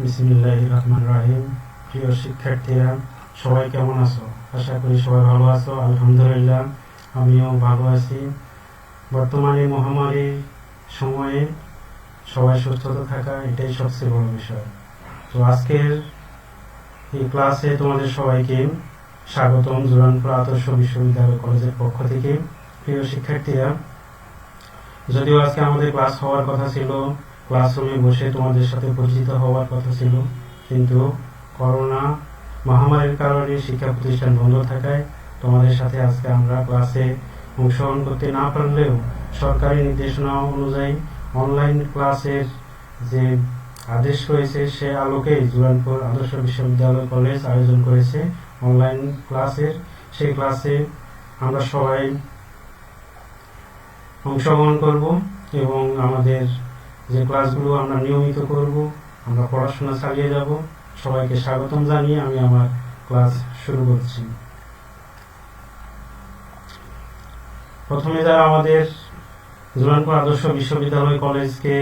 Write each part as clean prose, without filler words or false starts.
বিসমিল্লাহির রহমানির রহিম। প্রিয় শিক্ষার্থীরা, সবাই কেমন আছো? আশা করি সবাই ভালো আছো। আলহামদুলিল্লাহ, আমিও ভালো আছি। বর্তমানে মহামারীর সময়ে সবাই সুস্থতা থাকা এটাই সবচেয়ে বড় বিষয়। তো আজকের এই ক্লাসে তোমাদের সবাইকে স্বাগতম জুরানপুর আদর্শ বিশ্ববিদ্যালয় কলেজের পক্ষ থেকে। প্রিয় শিক্ষার্থীরা, যদিও আজকে আমাদের ক্লাস হওয়ার কথা ছিল, ক্লাসরুমে বসে তোমাদের সাথে পরিচিত হওয়ার কথা ছিল, কিন্তু করোনা মহামারীর কারণে শিক্ষা প্রতিষ্ঠান বন্ধ থাকায় তোমাদের সাথে আজকে আমরা ক্লাসে অংশগ্রহণ করতে না পারলেও সরকারি নির্দেশনা অনুযায়ী অনলাইন ক্লাসের যে আদেশ রয়েছে সে আলোকেই জুরানপুর আদর্শ বিশ্ববিদ্যালয় কলেজ আয়োজন করেছে অনলাইন ক্লাসের। সেই ক্লাসে আমরা সবাই অংশগ্রহণ করব এবং আমাদের যে ক্লাসগুলো আমরা নিয়মিত করব, আমরা পড়াশোনা চালিয়ে যাব। সবাইকে স্বাগতম জানিয়ে আমি আমার ক্লাস শুরু করছি। প্রথমে যারা আমাদের জুরানপুর আদর্শ বিশ্ববিদ্যালয় কলেজকে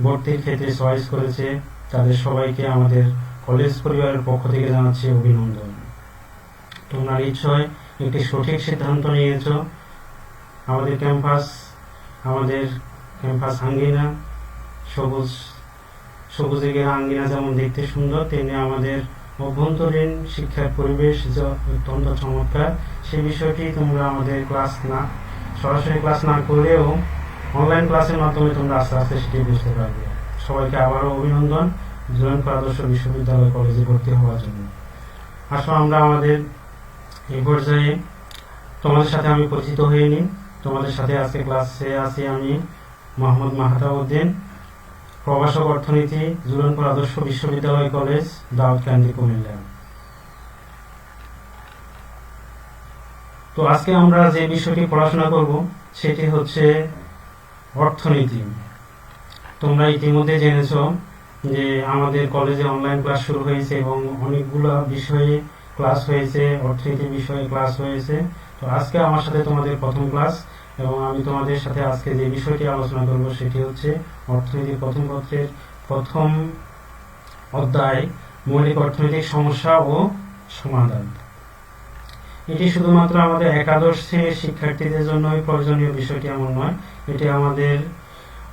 ভর্তির ক্ষেত্রে চয়েস করেছে তাদের সবাইকে আমাদের কলেজ পরিবারের পক্ষ থেকে জানাচ্ছি অভিনন্দন। তোমরা নিশ্চয় একটি সঠিক সিদ্ধান্ত নিয়েছ। আমাদের ক্যাম্পাস আঙ্গিনা সবুজে ঘেরা আঙ্গিনা যেমন দেখতে সুন্দর, তেমনি আমাদের অভ্যন্তরীণ শিক্ষার পরিবেশ যে অত্যন্ত চমৎকার। সেই বিষয়টি তোমরা আমাদের সরাসরি ক্লাস না করলেও অনলাইন ক্লাসের মাধ্যমে তোমরা আস্তে আস্তে সেটি বুঝতে পারবে। সবাইকে আবারও অভিনন্দন জুরানপুর আদর্শ বিশ্ববিদ্যালয় কলেজে ভর্তি হওয়ার জন্য। আসলে আমরা আমাদের এই পর্যায়ে তোমাদের সাথে আমি পরিচিত হয়ে নিই। তোমাদের সাথে আজকে ক্লাসে আছি আমি মোহাম্মদ মাহাতাউদ্দিন, প্রভাষক অর্থনীতি, জুরানপুর আদর্শ বিশ্ববিদ্যালয় কলেজ, দাউদকান্দি, কুমিল্লা। তো আজকে আমরা যে বিষয়টি পড়াশোনা করব সেটি হচ্ছে অর্থনীতি। তোমরা ইতিমধ্যে জেনেছ যে আমাদের কলেজে অনলাইন ক্লাস শুরু হয়েছে এবং অনেকগুলো বিষয়ে ক্লাস হয়েছে, অর্থনীতি বিষয়ে ক্লাস হয়েছে। তো আজকে আমার সাথে তোমাদের প্রথম ক্লাস এবং আমি তোমাদের সাথে আজকে যে বিষয়টি আলোচনা করব সেটি হচ্ছে অর্থনীতির প্রথম পত্রের প্রথম অধ্যায়, মৌলিক অর্থনৈতিক সমস্যা ও সমাধান। এটি শুধুমাত্র আমাদের একাদশ শ্রেণীর শিক্ষার্থীদের জন্যই প্রয়োজনীয় বিষয়টি এমন নয়, এটি আমাদের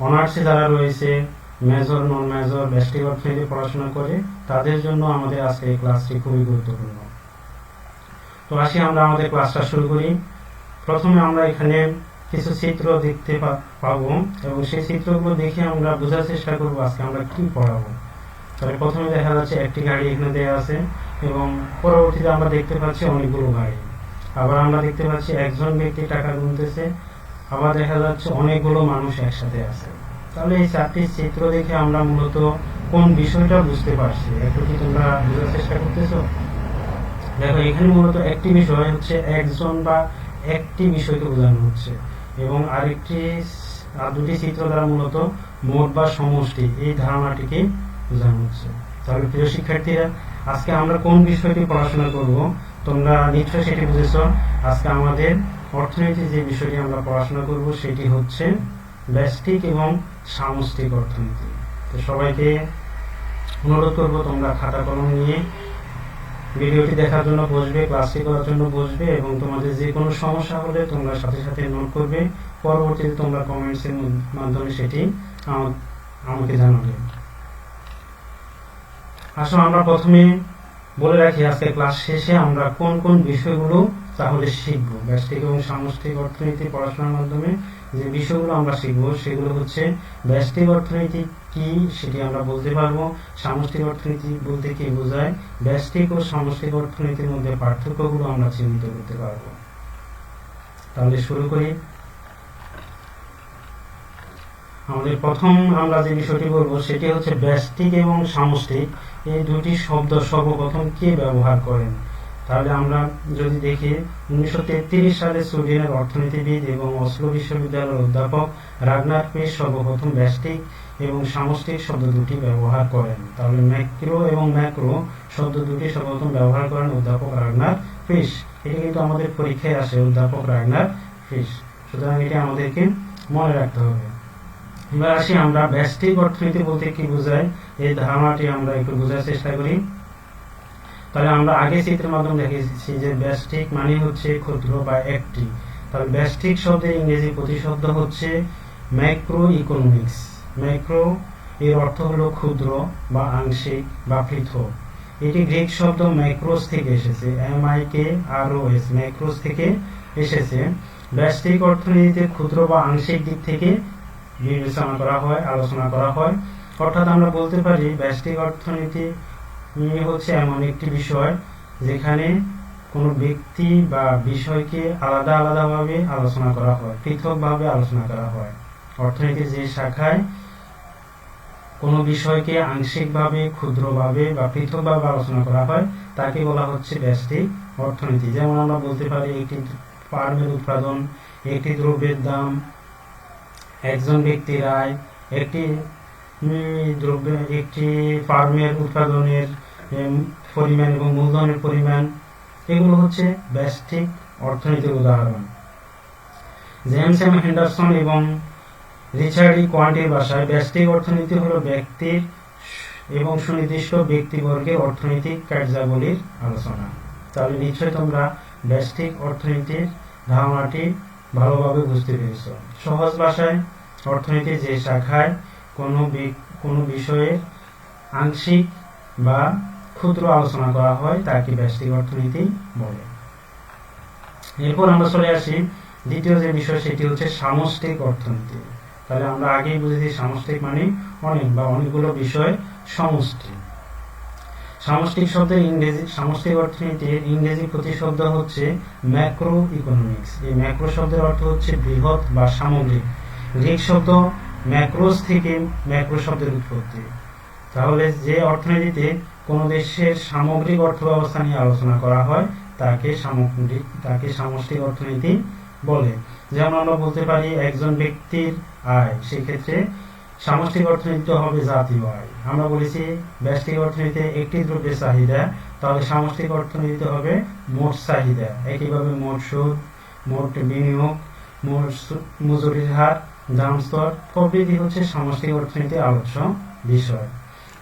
অনার্সে যারা রয়েছে, মেজর নন মেজর ব্যষ্টিক অর্থনীতি পড়াশোনা করে তাদের জন্য আমাদের আজকে এই ক্লাসটি খুবই গুরুত্বপূর্ণ। তো আসি আমরা আমাদের ক্লাসটা শুরু করি। প্রথমে আমরা এখানে কিছু চিত্র দেখতে পাবো এবং সেই চিত্রগুলো দেখে আমরা বোঝার চেষ্টা করবো আজকে আমরা কি পড়াবো। তাহলে প্রথমে দেখা যাচ্ছে একটি গাড়ি এখানে দেওয়া আছে এবং পরবর্তীতে আমরা দেখতে পাচ্ছি অনেকগুলো গাড়ি। আবার আমরা দেখতে পাচ্ছি একজন ব্যক্তি টাকা গুনতেছে, আবার দেখা যাচ্ছে অনেকগুলো মানুষ একসাথে আছে। তাহলে এই চারটি চিত্র দেখে আমরা মূলত কোন বিষয়টা বুঝতে পারছি, একটু কি তোমরা বোঝার চেষ্টা করতেছো? দেখো, এখানে মূলত একটি বিষয় হচ্ছে একজন বা একটি বিষয়কে বোঝানো হচ্ছে এবং আর দুটি চিত্র দ্বারা মূলত মোট বা সমষ্টি এই ধারণাটিকে বোঝানো হচ্ছে। তাহলে প্রিয় শিক্ষার্থীরা, আজকে আমরা কোন বিষয়টি পড়াশোনা করব তোমরা নিশ্চয়ই সেটি বুঝেছ। আজকে আমাদের অর্থনীতি যে বিষয়টি আমরা পড়াশোনা করব সেটি হচ্ছে ব্যষ্টিক এবং সামষ্টিক অর্থনীতি। তো সবাইকে অনুরোধ করব তোমরা খাতা কলম নিয়ে ভিডিওটি দেখার জন্য বসবে, ক্লাসটি করার জন্য বসবে এবং তোমাদের যে কোনো সমস্যা হলে তোমরা সাথে সাথে নোট করবে। পরবর্তীতে তোমরা কমেন্টসের মাধ্যমে সেটি আমাকে জানাবে। আসলে আমরা প্রথমে বলে রাখি আজকে ক্লাস শেষে আমরা কোন কোন বিষয়গুলো তাহলে শিখবো। ব্যষ্টিক এবং সামষ্টিক অর্থনীতি পড়াশোনার মাধ্যমে যে বিষয়গুলো আমরা শিখবো সেগুলো হচ্ছে ব্যষ্টিক অর্থনীতি কি সেটি আমরা বলতে পারবো, সামষ্টিক অর্থনীতি বলতে কি বোঝায়, ব্যষ্টিক ও সামষ্টিক অর্থনীতির মধ্যে পার্থক্যগুলো আমরা চিহ্নিত করতে পারবো। তাহলে শুরু করি। আমাদের প্রথম আমরা যে বিষয়টি বলবো সেটি হচ্ছে ব্যষ্টিক এবং সামষ্টিক এই দুটি শব্দ সর্বপ্রথম কে ব্যবহার করেন। তাহলে আমরা যদি দেখি 1933 সালে সুইডেনের অর্থনীতিবিদ এবং অসলো বিশ্ববিদ্যালয়ের অধ্যাপক রাগনার ফ্রিশ সর্বপ্রথম ব্যষ্টিক এবং সামষ্টিক শব্দ দুটি ব্যবহার করেন। তাহলে ম্যাক্রো এবং ম্যাক্রো শব্দ দুটি সর্বপ্রথম ব্যবহার করেন অধ্যাপক রাগনার ফ্রিশ। এটি কিন্তু আমাদের পরীক্ষায় আসে, অধ্যাপক রাগনার ফ্রিশ। সুতরাং এটি আমাদেরকে মনে রাখতে হবে। এবার আসি আমরা ব্যষ্টিক অর্থনীতি বলতে কি বোঝায় এই ধারণাটি আমরা একটু বোঝার চেষ্টা করি। তাহলে আমরা আগে চিত্রের মাধ্যমে দেখেছি যে ব্যষ্টিক মানে হচ্ছে ক্ষুদ্র বা একটি। তাহলে ব্যষ্টিক শব্দের ইংরেজি প্রতিশব্দ হচ্ছে ম্যাক্রো ইকোনমিক্স। ম্যাক্রো এর অর্থ হলো ক্ষুদ্র বা আংশিক বা পৃথক। এটি গ্রিক শব্দ ম্যাক্রোস থেকে এসেছে, MIKROS, ম্যাক্রোস থেকে এসেছে। ব্যষ্টিক অর্থনীতিতে ক্ষুদ্র বা আংশিক দিক থেকে বিবেচনা করা হয়, আলোচনা করা হয়। অর্থাৎ আমরা বলতে পারি ব্যষ্টিক অর্থনীতি হচ্ছে এমন একটি বিষয় যেখানে কোনো ব্যক্তি বা বিষয়কে আলাদা আলাদাভাবে আলোচনা করা হয়, পৃথকভাবে আলোচনা করা হয়। অর্থনীতির যে শাখায় কোনো বিষয়কে আংশিকভাবে, ক্ষুদ্রভাবে বা পৃথকভাবে আলোচনা করা হয় তাকে বলা হচ্ছে ব্যষ্টিক অর্থনীতি। যেমন আমরা বলতে পারি একটি ফার্মের উৎপাদন, একটি দ্রব্যের দাম, একজন ব্যক্তির আয়, একটি একটি ফার্মের উৎপাদনের পরিমাণ এবং মূলধনের পরিমাণ, এগুলো হচ্ছে ব্যষ্টিক অর্থনীতির উদাহরণ। জেমস এম হেন্ডারসন এবং রিচার্ড ই কোয়ান্টির ভাষায় ব্যষ্টিক অর্থনীতি হলো ব্যক্তির এবং সুনির্দিষ্ট ব্যক্তিবর্গের অর্থনৈতিক কার্যাবলীর আলোচনা। তাহলে নিশ্চয়ই তোমরা ব্যষ্টিক অর্থনীতির ধারণাটি ভালোভাবে বুঝতে পেরেছ। সহজ ভাষায় অর্থনীতির যে শাখায় কোনো বিষয়ের আংশিক বা ক্ষুদ্র আলোচনা করা হয় তাকে ব্যষ্টিক অর্থনীতি বলে। এরপর আমরা চলে আসি দ্বিতীয় যে বিষয়, সেটি হচ্ছে সামষ্টিক অর্থনীতি। তাহলে আমরা আগেই বুঝেছি সামষ্টিক মানে অনেক বা অনেকগুলো বিষয় সমষ্টি। সামষ্টিক শব্দের ইংরেজি, সামষ্টিক অর্থনীতির ইংরেজি প্রতিশব্দ হচ্ছে ম্যাক্রো ইকোনমিক্স। এই ম্যাক্রো শব্দের অর্থ হচ্ছে বৃহৎ বা সামগ্রিক। গ্রিক শব্দ ম্যাক্রোস থেকে ম্যাক্রো শব্দের উৎপত্তি। তাহলে যে অর্থনীতিতে কোনো দেশের সামগ্রিক অর্থব্যবস্থা নিয়ে আলোচনা করা হয় তাকে সামষ্টিক অর্থনীতি বলে। যেমন আমরা বলতে পারি একজন ব্যক্তির আয়, সেক্ষেত্রে সামষ্টিক অর্থনীতি হবে জাতীয় আয়। আমরা বলেছি ব্যষ্টিক অর্থনীতিতে একটি দ্রব্যের চাহিদা, তাহলে সামষ্টিক অর্থনীতিতে হবে মোট চাহিদা। একইভাবে মোট সুদ, মোট বিনিয়োগ, মোট মজুরির হার, দাম স্তর প্রভৃতি হচ্ছে সামষ্টিক অর্থনীতির আলোচ্য বিষয়।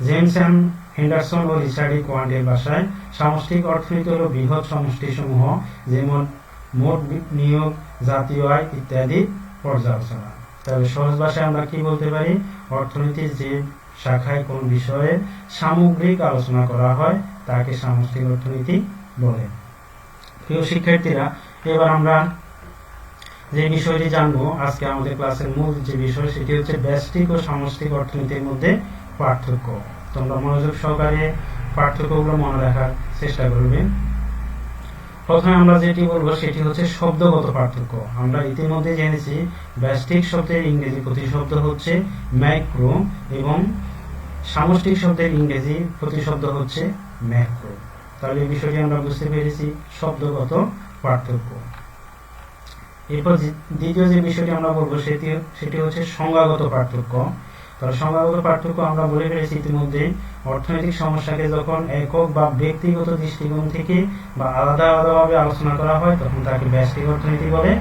জেমস এম হেন্ডারসন ও রিচার্ড ই কোয়ান্টের ভাষায় সামষ্টিক অর্থনীতি হলো বৃহৎ সমষ্টিসমূহ, যেমন মোট নিয়োগ, জাতীয় আয় ইত্যাদি পর্যালোচনা। তবে সহজ ভাষায় আমরা কি বলতে পারি, অর্থনীতির যে শাখায় কোন বিষয়ে সামগ্রিক আলোচনা করা হয় তাকে সামষ্টিক অর্থনীতি বলে। প্রিয় শিক্ষার্থীরা, এবার আমরা যে বিষয়টি জানবো, আজকে আমাদের ক্লাসের মূল যে বিষয় সেটি হচ্ছে ব্যষ্টিক ও সামষ্টিক অর্থনীতির মধ্যে পার্থক্য। তোমরা মনোযোগ সহকারে পার্থক্যগুলো মনে রাখার চেষ্টা করবে। প্রথমে আমরা যেটি বলবো সেটি হচ্ছে শব্দগত পার্থক্য। আমরা ইতিমধ্যে জেনেছি ব্যষ্টিক শব্দের ইংরেজি প্রতিশব্দ হচ্ছে ম্যাক্রো এবং সামষ্টিক শব্দের ইংরেজি প্রতিশব্দ হচ্ছে ম্যাক্রো। তাহলে এই বিষয়টি আমরা বুঝতে পেরেছি, শব্দগত পার্থক্য। এরপর দ্বিতীয় যে বিষয়টি আমরা বলবো সেটি হচ্ছে সংজ্ঞাগত পার্থক্য। তাহলে সংজ্ঞাগত পার্থক্য আমরা বলে ফেলেছি ইতিমধ্যে, অর্থনৈতিক সমস্যাকে যখন একক বা ব্যক্তিগত দৃষ্টিকোণ থেকে বা আলাদা আলাদাভাবে আলোচনা করা হয় তখন তাকে ব্যষ্টিক অর্থনীতি বলে,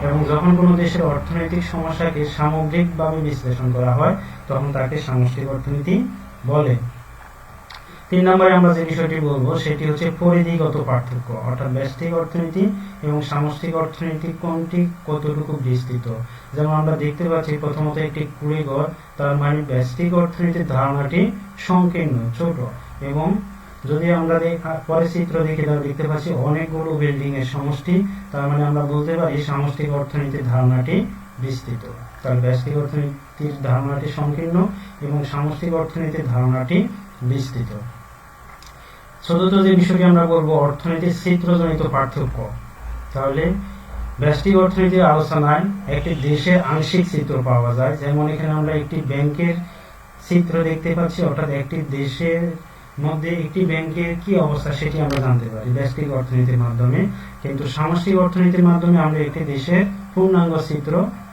এবং যখন কোনো দেশের অর্থনৈতিক সমস্যাকে সামগ্রিকভাবে বিশ্লেষণ করা হয় তখন তাকে সামষ্টিক অর্থনীতি বলে। 3 নম্বরে আমরা যে বিষয়টি বলবো সেটি হচ্ছে পরিধিগত পার্থক্য, অর্থাৎ ব্যষ্টিক অর্থনীতি এবং সামষ্টিক অর্থনীতি কোনটি কতটুকু বিস্তৃত। যেমন আমরা দেখতে পাচ্ছি প্রথমত একটি কুড়িঘর, তার মানে ব্যষ্টিক অর্থনীতির ধারণাটি সংকীর্ণ, ছোট, এবং যদি আমরা পরে চিত্র দেখি তাহলে দেখতে পাচ্ছি অনেকগুলো বিল্ডিং এর সমষ্টি, তার মানে আমরা বলতে পারি সামষ্টিক অর্থনীতির ধারণাটি বিস্তৃত। তাহলে ব্যষ্টিক অর্থনীতির ধারণাটি সংকীর্ণ এবং সামষ্টিক অর্থনীতির ধারণাটি বিস্তৃত। চতুর্থ যে বিষয়টি আমরা বলবো অর্থনীতির চিত্রজনিত পার্থক্য। তাহলে ব্যষ্টিক অর্থনীতির আলোচনায় একটি দেশের আংশিক চিত্র পাওয়া যায়, যেমন এখানে আমরা একটি ব্যাংকের চিত্র দেখতে পাচ্ছি, অর্থাৎ একটি দেশের মধ্যে একটি ব্যাংকের কি অবস্থা সেটি আমরা জানতে পারি ব্যষ্টিক অর্থনীতির মাধ্যমে। কিন্তু সামষ্টিক অর্থনীতির মাধ্যমে আমরা একটি দেশের পূর্ণাঙ্গ চিত্র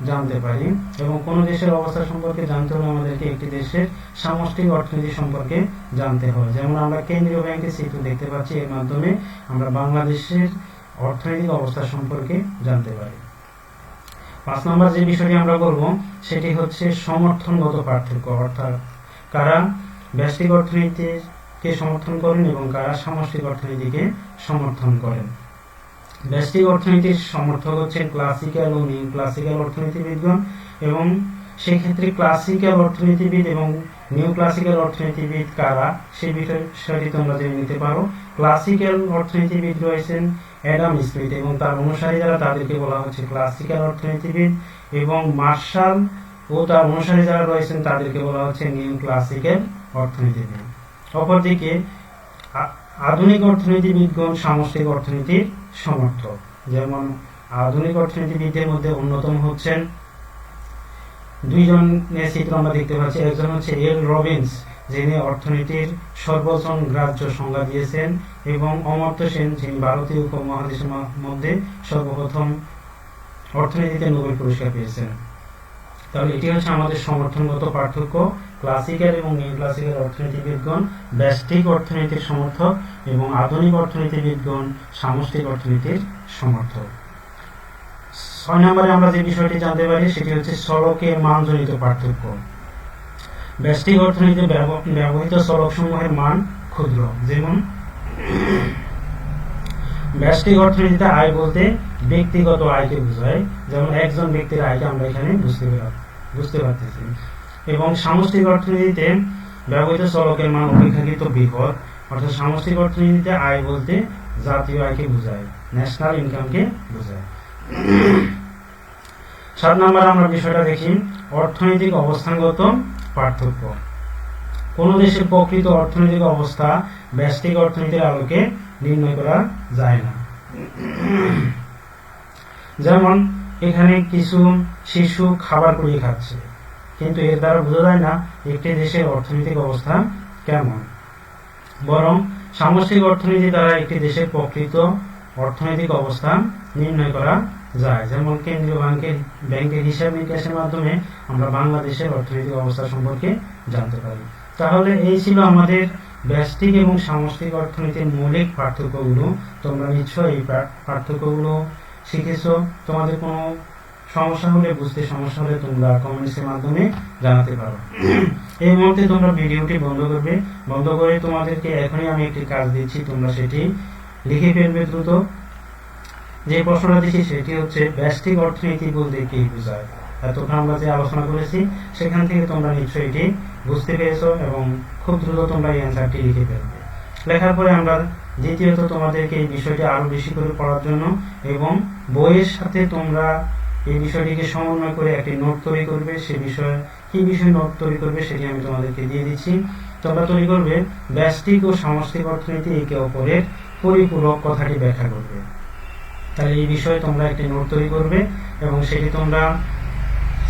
জানতে পারি, এবং কোন দেশের অবস্থা সম্পর্কে জানতে হলে আমাদেরকে একটি দেশের সামষ্টিক অর্থনীতি সম্পর্কে জানতে হয়। যেমন আমরা কেন্দ্রীয় ব্যাংকের চিত্র দেখতে পাচ্ছি, এর মাধ্যমে আমরা বাংলাদেশের অর্থনৈতিক অবস্থা সম্পর্কে জানতে পারি। 5 নম্বর যে বিষয়টি আমরা বলবো সেটি হচ্ছে সমর্থনগত পার্থক্য, অর্থাৎ কারা ব্যষ্টিক অর্থনীতিকে সমর্থন করেন এবং কারা সামষ্টিক অর্থনীতিকে সমর্থন করেন। ব্যষ্টিক অর্থনীতির সমর্থক হচ্ছেন ক্লাসিক্যাল ও নিউ ক্লাসিক্যাল অর্থনীতিবিদগণ, এবং সেই ক্ষেত্রে ক্লাসিক্যাল অর্থনীতিবিদ এবং নিউ ক্লাসিক্যাল অর্থনীতিবিদ কারা সেই বিষয়টি তোমরা জেনে নিতে পারো। ক্লাসিক্যাল অর্থনীতিবিদ রয়েছেন অ্যাডাম স্মিথ এবং তার অনুসারী যারা তাদেরকে বলা হচ্ছে ক্লাসিক্যাল অর্থনীতিবিদ, এবং মার্শাল ও তার অনুসারী যারা রয়েছেন তাদেরকে বলা হচ্ছে নিউ ক্লাসিক্যাল অর্থনীতিবিদ। অপরদিকে আধুনিক অর্থনীতিবিদগণ সামষ্টিক অর্থনীতির সমর্থক। যেমন আধুনিক অর্থনীতিবিদদের মধ্যে অন্যতম হচ্ছেন দুইজনের চিত্র আমরা দেখতে পাচ্ছি। একজন হচ্ছে এল রবিন্স, যিনি অর্থনীতির সর্বজন গ্রাহ্য সংজ্ঞা দিয়েছেন, এবং অমর্ত্য সেন, যিনি ভারতীয় উপমহাদেশের মধ্যে সর্বপ্রথম অর্থনীতিতে নোবেল পুরস্কার পেয়েছেন। তাহলে এটি হচ্ছে আমাদের সমর্থনগত পার্থক্য। ক্লাসিক্যাল এবং নিউ ক্লাসিক্যাল অর্থনীতিবিদগণ ব্যষ্টিক অর্থনীতির সমর্থক এবং আধুনিক অর্থনীতিবিদগণ সামষ্টিক অর্থনীতির সমর্থক। 6 নম্বরে আমরা যে বিষয়টি জানতে পারি সেটি হচ্ছে চলকের মানজনিত পার্থক্য। ব্যষ্টিক অর্থনীতিতে ব্যবহৃত চলকসমূহের মান ক্ষুদ্র। যেমন ব্যষ্টিক অর্থনীতিতে আয় বলতে ব্যক্তিগত আয়কে বোঝায়, যেমন একজন ব্যক্তির আয়কে আমরা এখানে বুঝতে পারতেছি। এবং সামষ্টিক অর্থনীতিতে ব্যবহৃত চলকের মান অপেক্ষাকৃত বৃহৎ, অর্থাৎ সামষ্টিক অর্থনীতিতে আয় বলতে জাতীয় আয়কে বোঝায়, ন্যাশনাল ইনকামকে বোঝায়। 7 নম্বর আমরা বিষয়টা দেখি অর্থনৈতিক অবস্থানগত পার্থক্য। কোন দেশের প্রকৃত অর্থনৈতিক অবস্থা ব্যষ্টিক অর্থনীতির আলোকে নির্ণয় করা যায় না। যেমন এখানে কিছু শিশু খাবার কুড়িয়ে খাচ্ছে, কিন্তু এর দ্বারা বোঝা যায় না একটি দেশের অর্থনৈতিক অবস্থা কেমন। বরং সামষ্টিক অর্থনীতি দ্বারা একটি দেশের প্রকৃত অর্থনৈতিক অবস্থা নির্ণয় করা যায়। যেমন কেন্দ্রীয় ব্যাংকের হিসাব নিকাশের মাধ্যমে আমরা বাংলাদেশের অর্থনৈতিক অবস্থা সম্পর্কে জানতে পারি। তাহলে এই ছিল আমাদের ব্যষ্টিক এবং সামষ্টিক অর্থনীতির মৌলিক পার্থক্যগুলো। তোমরা নিশ্চয়ই এই পার্থক্যগুলো শিখেছো। তোমাদের কোনো সমস্যা হলে, বুঝতে সমস্যা হলে তোমরা কমেন্টসের মাধ্যমে জানাতে পারো। এই মুহূর্তে তোমরা ভিডিওটি বন্ধ করবে। বন্ধ করে তোমাদেরকে এখনই আমি একটি কাজ দিচ্ছি, তোমরা সেটি লিখে ফেলবে দ্রুত। যে প্রশ্নটা দিচ্ছি সেটি হচ্ছে ব্যষ্টিক অর্থনীতি বলতে কি বোঝায়। এতক্ষণ আমরা যে আলোচনা করেছি সেখান থেকে তোমরা নিশ্চয়ই এটি বুঝতে পেরেছো এবং খুব দ্রুত তোমরা এই অ্যান্সারটি লিখে ফেলবে। লেখার পরে আমরা দ্বিতীয়ত তোমাদেরকে এই বিষয়টি আরো বেশি করে পড়ার জন্য এবং বইয়ের সাথে তোমরা এই বিষয়টিকে সমন্বয় করে একটি নোট তৈরি করবে। সে বিষয়ে কি বিষয় নোট তৈরি করবে সেটি আমি তোমাদেরকে দিয়ে দিচ্ছি। তোমরা তৈরি করবে ব্যষ্টিক ও সামষ্টিক অর্থনীতি একে অপরের পরিপূরক কথাটি ব্যাখ্যা করবে। তাহলে এই বিষয়ে তোমরা একটি নোট তৈরি করবে এবং সেটি তোমরা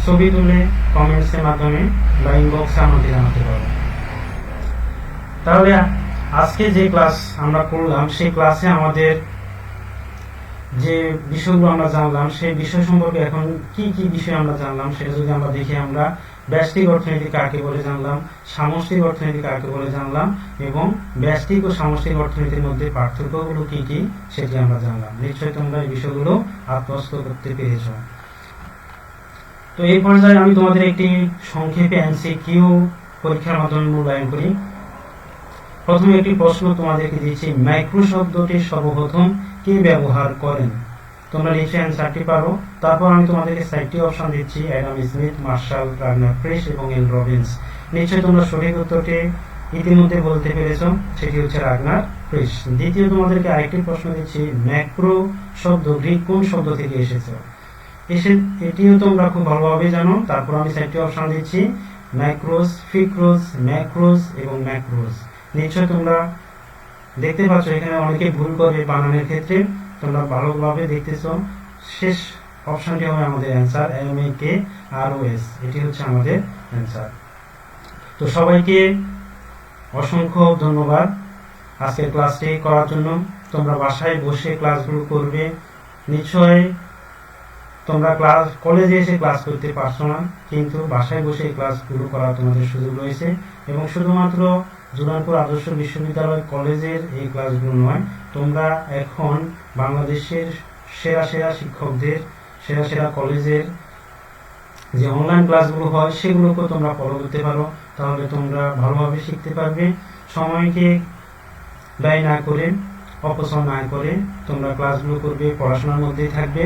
ছবি তুলে কমেন্টসের মাধ্যমে বা ইনবক্সে আমাকে জানাতে পারো। তাহলে আজকে যে ক্লাস আমরা করলাম সেই ক্লাসে আমাদের যে বিষয়গুলো আমরা জানলাম সেই বিষয় সম্পর্কে এখন কি কি বিষয় আমরা জানলাম সেটা যদি আমরা দেখি, আমরা ব্যষ্টিক অর্থনীতি কাকে বলে জানলাম, সামষ্টিক অর্থনীতি কাকে বলে জানলাম, এবং ব্যষ্টিক ও সামষ্টিক অর্থনীতির মধ্যে পার্থক্যগুলো কি কি সেটি আমরা জানলাম। নিশ্চয়ই তোমরা এই বিষয়গুলো আত্মস্থ করতে পেরেছ। তো এই পর্যায়ে আমি তোমাদের একটি সংক্ষেপে এমসিকিউ পরীক্ষার মাধ্যমে মূল্যায়ন করি। প্রথমে একটি প্রশ্ন তোমাদেরকে দিচ্ছি, ম্যাক্রো শব্দটি সর্বপ্রথম কে ব্যবহার করেন? তোমরা নিশ্চয়ই অ্যান্সারটি পারো। তারপর আমি তোমাদেরকে 4টি অপশন দিচ্ছি, Adam Smith, Marshall, Ragnar Frisch এবং এল রবিন্স। নিশ্চয়ই তোমরা সঠিক উত্তরটি ইতিমধ্যে বলতে পেরেছো, সেটি হচ্ছে রাগনার ফ্রিশ। দ্বিতীয় তোমাদেরকে আরেকটি প্রশ্ন দিচ্ছি, ম্যাক্রো শব্দ গ্রিক কোন শব্দ থেকে এসেছে? এটিও তোমরা খুব ভালোভাবে জানো। তারপর আমি 4টি অপশন দিচ্ছি, ম্যাক্রোস, ফিক্রোস, ম্যাক্রোস এবং ম্যাক্রোস। নিশ্চয় তোমরা দেখতে পাচ্ছ এখানে অনেকে ভুল করে বানানের ক্ষেত্রে, তোমরা ভালোভাবে দেখতেছো। শেষ অপশনটি হবে আমাদের অ্যান্সার, MAKROS। এটি হচ্ছে আমাদের অ্যান্সার। তো সবাইকে অসংখ্য ধন্যবাদ আজকের ক্লাসটি করার জন্য। তোমরা বাসায় বসে ক্লাসগুলো করবে। নিশ্চয় তোমরা কলেজে এসে ক্লাস করতে পারছো না, কিন্তু বাসায় বসে ক্লাসগুলো করার তোমাদের সুযোগ রয়েছে। এবং শুধুমাত্র জুনানপুর আদর্শ বিশ্ববিদ্যালয় কলেজের এই ক্লাসগুলো নয়, তোমরা এখন বাংলাদেশের সেরা সেরা শিক্ষকদের, সেরা সেরা কলেজের যে অনলাইন ক্লাসগুলো হয় সেগুলোকেও তোমরা ফলো করতে পারো। তাহলে তোমরা ভালোভাবে শিখতে পারবে। সময়কে ব্যয় না করে, অপচয় না করে তোমরা ক্লাসগুলো করবে, পড়াশোনার মধ্যেই থাকবে।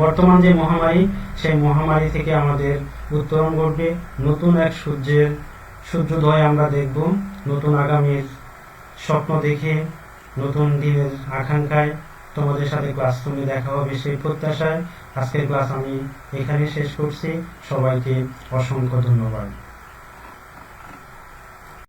বর্তমান যে মহামারী, সেই মহামারী থেকে আমাদের উত্তরণ ঘটবে। নতুন এক সূর্যোদয় আমরা দেখব, নতুন আগামীর স্বপ্ন দেখে, নতুন দিনের আকাঙ্ক্ষায় তোমাদের সাথে ক্লাসরুমে দেখা হবে সেই প্রত্যাশায় আজকের ক্লাস আমি এখানে শেষ করছি। সবাইকে অসংখ্য ধন্যবাদ।